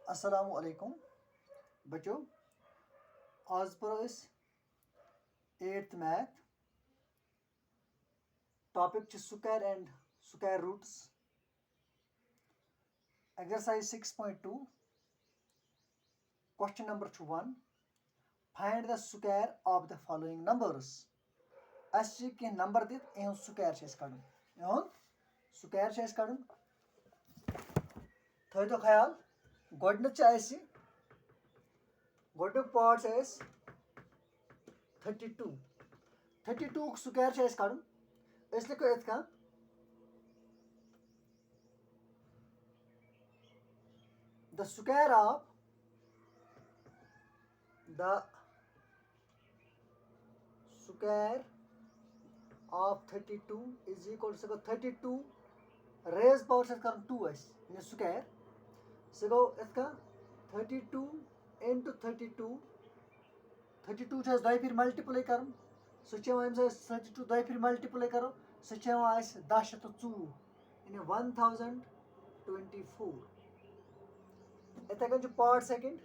अस्सलामु अलैकुम बच्चों, आज पर 8th math topic square and square roots exercise 6.2 question number 1 find the square of the following numbers कह नंबर दित इहुंद स्क्वायर कड़न थो ख्याल गोडनिक पार्ट 32 स्क्वायर कड़न लिखो इत the square of 32 is equal to 32 raised power से कर 2 इन स्क्वायर से गो इत 32 into 32 दो फिर मल्टीप्लाई कर सह 32 दो फिर मल्टीप्लाई करो सह 10,024 इन 1024 इथे कन पार्ट सेकंड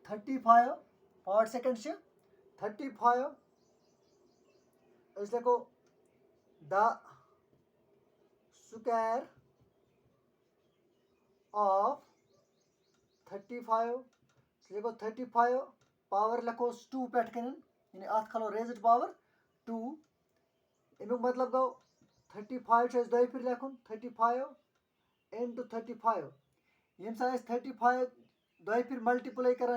35 पार्ट सेकंड 35 लिखो द स्क्वायर ऑफ 35 लिखो 35 पावर लिखो 2 पे यानी अत खलो रेज्ड पावर 2 अमुक मतलब गो 35 दो फिर लिखुन 35 into 35 यम 35 दो फिर मल्टीप्लाई कर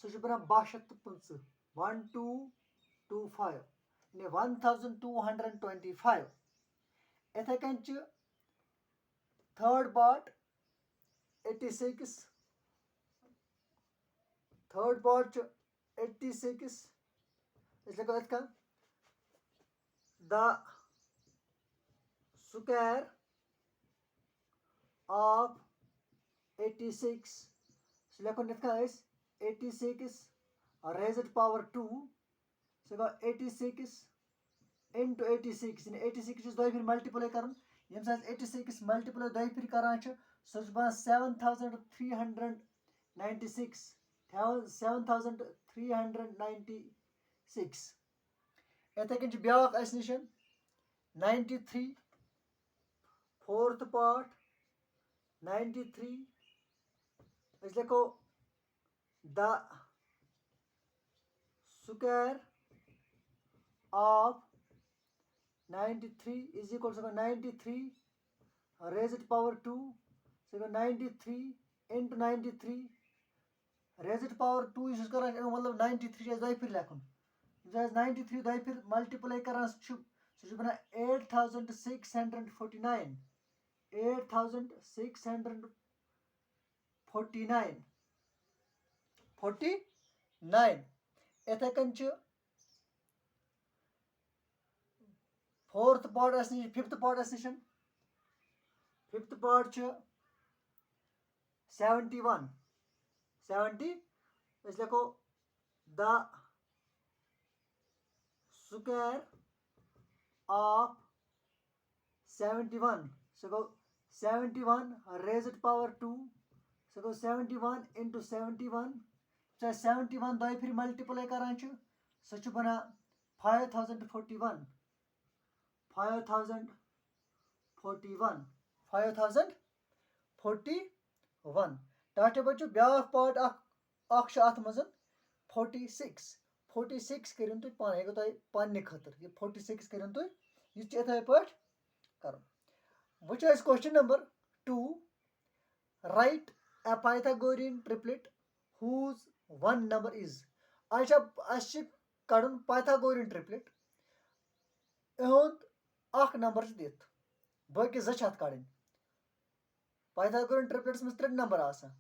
सह बना 1225 1225 यानी 1225 इथे कन थर्ड पार्ट 86 थर्ड पार्ट 86 लिखो इत the square of 86 लिखो 86 raised power 2 so 86 into 86 86 दो फिर मल्टीप्लाई कर 86 मल्टीप्लाई दो फिर कर सह 7396 7396 इथे कन ब्याक निश 93 फोर्थ पार्ट 93 लिखो the square of 93 is equal to 93 raised power 2 93 into 93 raised power 2 कर मतलब 93 दो फिर लिखुन 93 दो फिर मल्टीप्लाई कर सह बना 8649 89 इथे कन fourth part fifth part fifth part 71 लिखो the square of 71 so go 71 raised power 2 so go 71 into 71 71 दो फिर मल्टीप्लाई कर सह बना 5041 टाटे बच्चो ब्याक पार्ट अत मज 46 करियो तुम पान हेगो तुम पन्ने खतर ये 46 करियो तुम ये इथे पे कर वो question number 2 write a Pythagorean triplet whose one number is अच्छा कड़न पाइथागोरियन ट्रिपलेट इहुंद अख नंबर दित बाकी ज कड़न पाइथागोरियन ट्रिपलेट्स में 3 नंबर आसान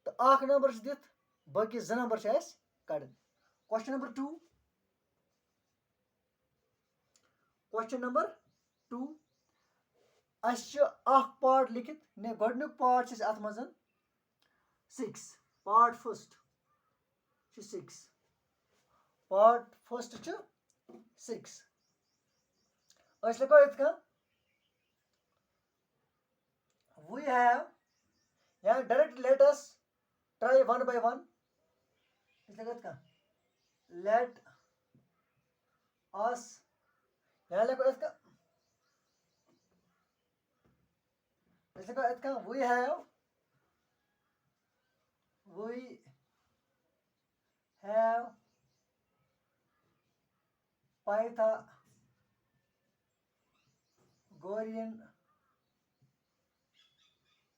तो अख नंबर दित बाकी ज नंबर कड़न क्वेश्चन नंबर 2 अख पार्ट लिखित ने गोडनुक पार्ट अत मज 6 पार्ट फर्स्ट 6 पार्ट फर्स्ट 6 أسۍ لیکھو یِتھ کٔنۍ we have या direct let us try one by one أسۍ لیکھو یِتھ کٔنۍ let us या لیکھو یِتھ کٔنۍ أسۍ لیکھو یِتھ کٔنۍ we have Pythagorean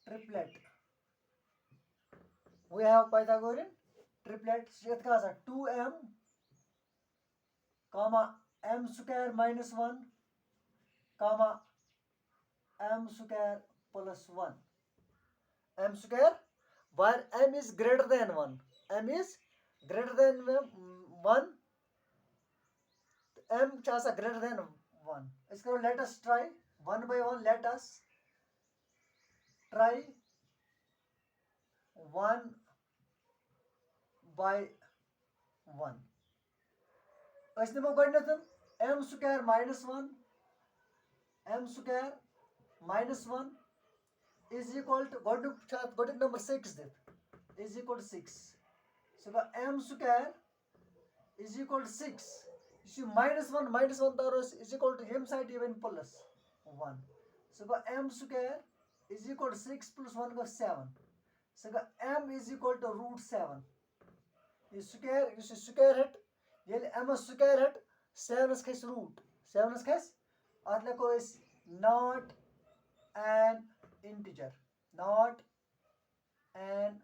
triplet. We have Pythagorean triplet. So यथ क्या आसा 2m comma m square minus 1 comma m square plus 1. M square where m is greater than 1. M is greater than 1. M chasa greater than 1. Let's go. Let us try one by one. Let us try one by one. أسۍ نِمو گۄڈٕنیٚتھ m square minus 1 m square minus 1 is equal to گۄڈٕنیُک number 6 دِتھ is equal to 6. So m square is equal to 6. You see minus 1 تارو is equal to him side even plus 1. So m square is equal to 6 plus 1 goes 7. So m is equal to root 7. You see square hit. Yel m square hit 7 is case root. 7 is case. At lekho is not an integer. Not an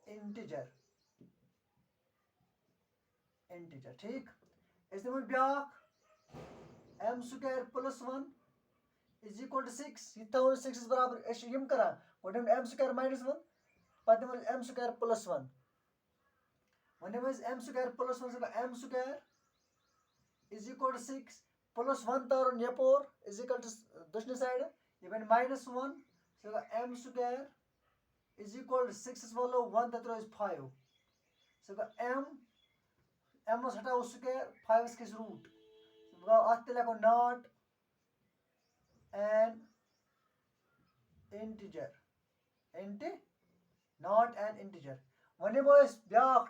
integer. Integer. ठीक. इस दिन back m square plus 1 is equal to 6. ये ताऊ 6 is बराबर ऐसे यम करा. वोटे m square minus 1. पाते में m square plus 1. वने में m square plus 1 से m square is equal to 6 plus 1 taro नेपोर is equal to दूसरी side. ये बन minus 1. So m square is equal to 6 is वालों 1 तत्रो is 5. So m was हटाओ square 5 is किस root. So आते लेको not an integer. Not an integer. When was back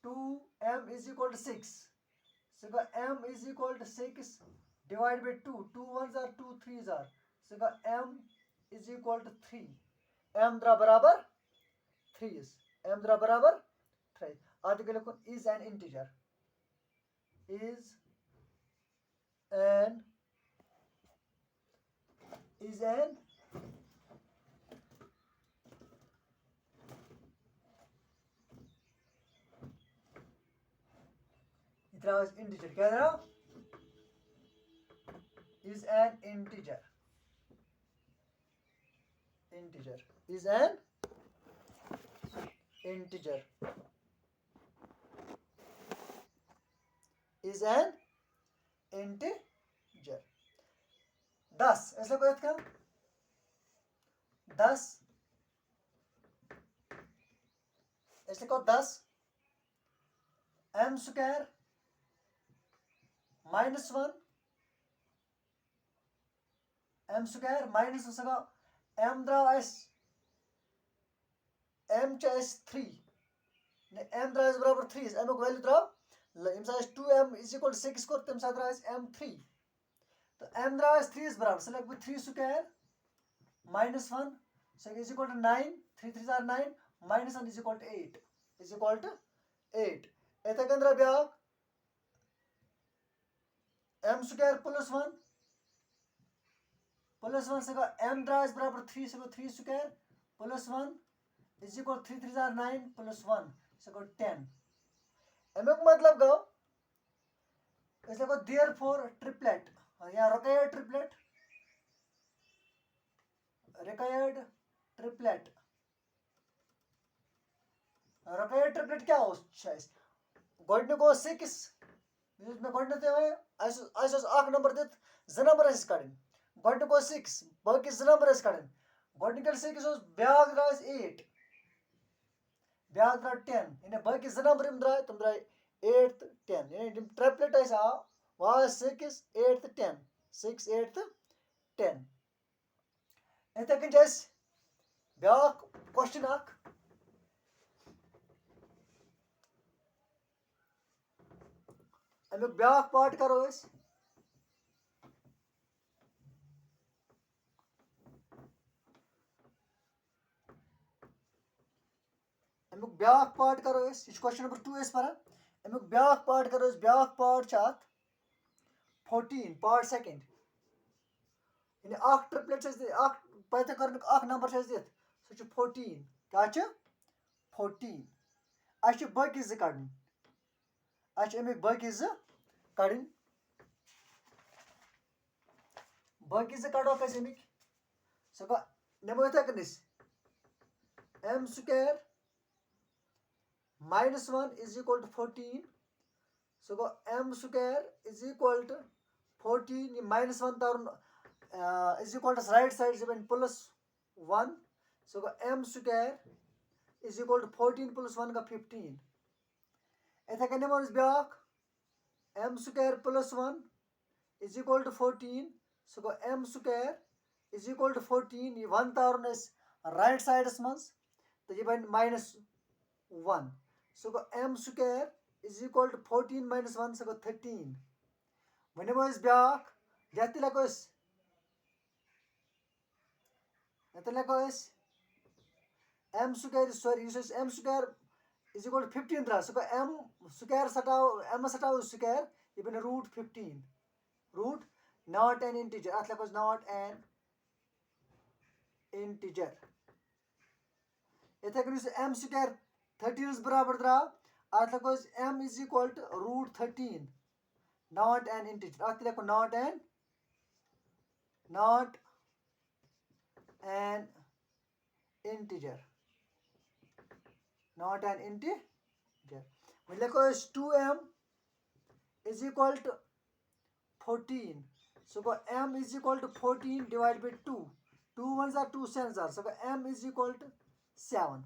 2m is equal to 6. So m is equal to 6 divided by 2. 2 ones are 2 3s are. So m is equal to 3. m द्रा बराबर 3 is. m द्रा बराबर 3. आगे लिखो is an integer. Is an इतना integer क्या रहा? Is an integer. Is an integer. Is an integer. 10 ऐसे कोई क्या? 10 ऐसे को 10 m square minus 1 m square minus उसका m द्रा s m चाहे 3 ने m द्रा is बराबर 3 m को वैल्यू द्रा इम size 2m is equal to 6 को तम साथ द्रा is m3 तो m द्रा is 3 is बराबर so like 3 square minus 1 so is equal to 9 3 3s are 9 minus 1 is equal to 8 ऐसा Kandra back m square plus 1 से का m द्रा is बराबर 3 से को 3 square plus 1 is equal to 3 3s are 9 plus 1 से को 10 एमक मतलब गो ऐसे को therefore triplet या required triplet क्या हो शायद गोल्ड को 6 में गोल्ड ते ऐसे आख नंबर दे ज नंबर ऐसे कड़न गोल्ड को 6 बाकी ज नंबर ऐसे कड़न गोल्ड के 6 उस ब्याग रास 8 ब्याग रा 10 इने बाकी ज नंबर इम द्रा तुम द्रा 8 10 इने ट्रिपलेट ऐसा was 6, 8 تہٕ 10 6, 8 تہٕ 10 یِتھَے کٔنۍ چھِ اَسہِ بیٛاکھ کوسچن اَکھ اَمیُک بیٛاکھ پارٹ کَرو أسۍ اَمیُک بیٛاکھ پارٹ کَرو أسۍ یہِ چھُ کوسچن نمبر 2 أسۍ پَران اَمیُک بیٛاکھ پارٹ کَرو أسۍ بیٛاکھ پارٹ چھُ اَتھ 14 پارٹ سیکنڈ یعنی اَکھ ٹرٛپلِٹ چھِ اَسہِ اَکھ پایتھاگورنُک اَکھ نمبر چھُ اَسہِ دِتھ سُہ چھُ 14 کیٛاہ چھُ 14 اَسہِ چھِ باقٕے زٕ کَڑٕنۍ اَسہِ چھِ اَمِکۍ باقٕے زٕ کَڑٕنۍ باقٕے زٕ کَڑوکھ أسۍ اَمِکۍ سُہ گوٚو نِمو یِتھَے کٔنۍ أسۍ ایم سُکیر -1 از اِکوَل ٹُو 14 سُہ گوٚو ایم سُکیر از اِکوَل ٹُو 14 یہِ -1 تَرُن از اِکوَل ٹُوَس رایٹ سایڈ سُہ بَنہِ +1 سُہ گوٚو ایم سُکیر از اِکوَل ٹُو 14 + 1 گوٚو 15 یِتھَے کٔنۍ نِمو أسۍ بیٛاکھ ایم سُکیر +1 از اِکوَل ٹُو 14 سُہ گوٚو ایم سُکیر از اِکوَل ٹُو 14 یہِ 1 تارُن أسۍ رایٹ سایڈَس منٛز تہٕ یہِ بَنہِ -1 سُہ گوٚو ایم سُکیر از اِکوَل ٹُو 14 - 1 سُہ گوٚو 13 وۄنۍ نِمو أسۍ بیٛاکھ یَتھ تہِ لیکھو أسۍ ایم سُکیر یُس أسۍ ایم سُکیر از اِکوَل ٹُو 15 درٛاو سُہ گوٚو ایم سُکیر اٮ۪مَس ہٹاوو سُکیر یہِ بَنہِ √15 ناٹ این اِنٹِجَر اَتھ لیکھو أسۍ ناٹ این اِنٹِجَر یِتھَے کٔنۍ یُس ایم سُکیر 13 برابر درٛاو اَتھ لیکھو أسۍ m is equal to √13 not an integer اَتھ تہِ لیکھو ناٹ این اِنٹِجَر وۄنۍ لیکھو أسۍ 2m از اِکوَل ٹُو 14 سُہ گوٚو m از اِکوَل ٹُو 14 ڈِوایڈ باے 2 2 1 زار 2 7 زار سُہ گوٚو m از اِکوَل ٹُو 7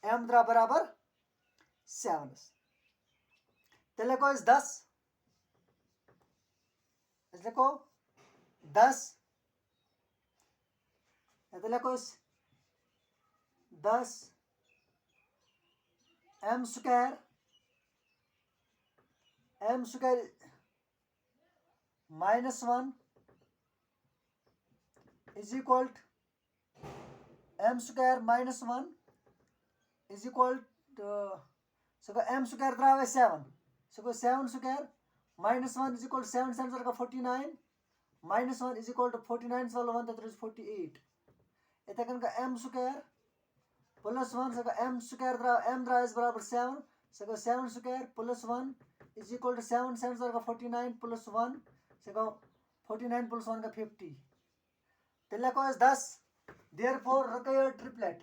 m درٛاو برابر 7 تیٚلہِ لیکھو أسۍ 10 أسۍ لیکھو 10 ییٚتٮ۪ن لیکھو أسۍ 10 m سُکیر -1 از اِکوَل ٹُو m سُکیر -1 از اِکوَل ٹُو سُہ گوٚو m سُکیر درٛاو اَسہِ 7 سُہ گوٚو 7 سُکیر -1 از اِکوَل ٹُو 7 7 گوٚو 49 -1 از اِکوَل ٹُو 49 ژَلو 1 تَتھ روزِ 48 یِتھَے کٔنۍ گوٚو m سُکیر +1 سُہ گوٚو m سُکیر m درٛاو اَسہِ برابر 7 سُہ گوٚو 7 سُکیر +1 از اِکوَل ٹُو 7 7 ژَر گوٚو 49 +1 سُہ گوٚو 49 + 1 گوٚو 50 تیٚلہِ لیکھو أسۍ 10 there four رِکویٲرڈ ٹرٛپلٮ۪ٹ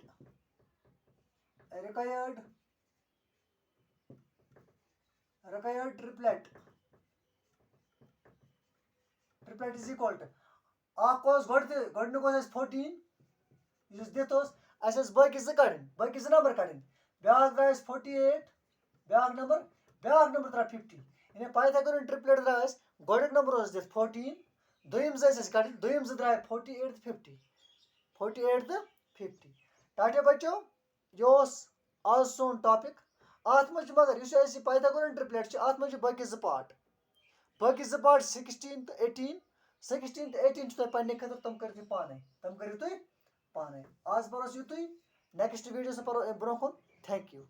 is equal two اَکھ اوس گۄڈٕنیُک اوس اَسہِ 14 یُس دِتھ اوس اَسہِ ٲس باقٕے زٕ کَڑٕنۍ باقٕے زٕ نمبر کَڑٕنۍ بیٛاکھ درٛاو اَسہِ 48 بیٛاکھ نمبر درٛاو 50 یعنی پایتھاگورن ٹرٛپلٮ۪ٹ درٛاو اَسہِ گۄڈٕنیُک نمبر اوس دِتھ 14 دوٚیِم زٕ ٲسۍ اَسہِ کَڑٕنۍ دوٚیِم زٕ درٛاے 48 تہٕ 50 ٹاٹا بَچو یہِ اوس آز سون ٹاپِک اَتھ منٛز چھُ مگر یُس اَسہِ یہِ پایتھاگورن ٹرٛپلٮ۪ٹ چھِ اَتھ منٛز چھِ باقٕے زٕ پاٹ 16 تہٕ 18 16 تہٕ 18 چھُ تۄہہِ پنٛنہِ خٲطرٕ تِم کٔرِو تُہۍ پانَے آز پَرو أسۍ یُتُے نٮ۪کسٹ ویٖڈیوَس منٛز پَرو اَمہِ برونٛہہ کُن تھینک یوٗ